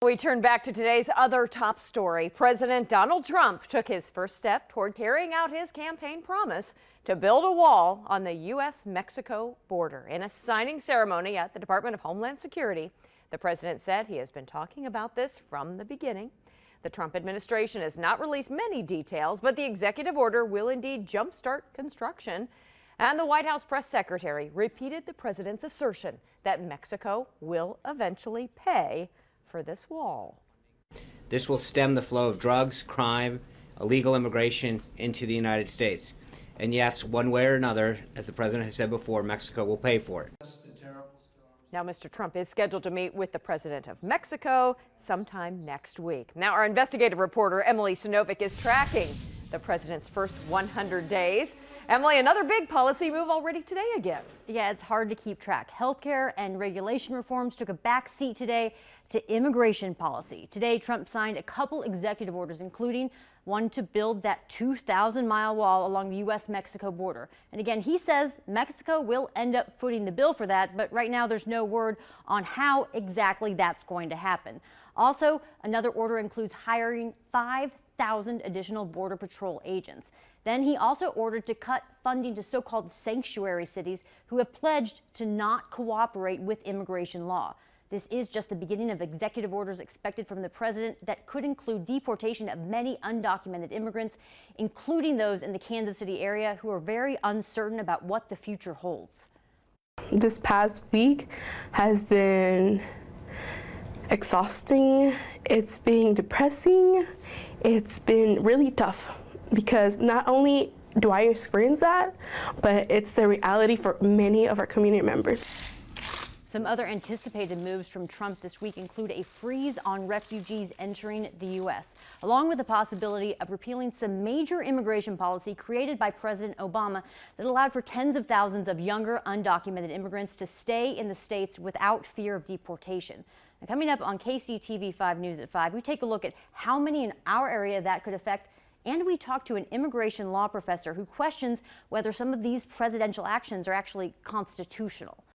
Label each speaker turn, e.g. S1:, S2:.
S1: We turn back to today's other top story. President Donald Trump took his first step toward carrying out his campaign promise to build a wall on the U.S.-Mexico border. In a signing ceremony at the Department of Homeland Security, the president said he has been talking about this from the beginning. The Trump administration has not released many details, but the executive order will indeed jumpstart construction. And the White House press secretary repeated the president's assertion that Mexico will eventually pay for this wall.
S2: This will stem the flow of drugs, crime, illegal immigration into the United States. And yes, one way or another, as the president has said before, Mexico will pay for it.
S1: Now, Mr. Trump is scheduled to meet with the president of Mexico sometime next week. Now, our investigative reporter, Emily Sinovic, is tracking the president's first 100 days. Emily, another big policy move already today again.
S3: Yeah, it's hard to keep track. Healthcare and regulation reforms took a back seat today to immigration policy. Today, Trump signed a couple executive orders, including one to build that 2,000-mile wall along the U.S.-Mexico border. And again, he says Mexico will end up footing the bill for that, but right now there's no word on how exactly that's going to happen. Also, another order includes hiring 5,000 additional Border Patrol agents. Then he also ordered to cut funding to so-called sanctuary cities who have pledged to not cooperate with immigration law. This is just the beginning of executive orders expected from the president that could include deportation of many undocumented immigrants, including those in the Kansas City area who are very uncertain about what the future holds.
S4: This past week has been exhausting. It's been depressing. It's been really tough because not only do I experience that, but it's the reality for many of our community members.
S3: Some other anticipated moves from Trump this week include a freeze on refugees entering the U.S., along with the possibility of repealing some major immigration policy created by President Obama that allowed for tens of thousands of younger undocumented immigrants to stay in the states without fear of deportation. Now, coming up on KCTV 5 News at 5, we take a look at how many in our area that could affect, and we talk to an immigration law professor who questions whether some of these presidential actions are actually constitutional.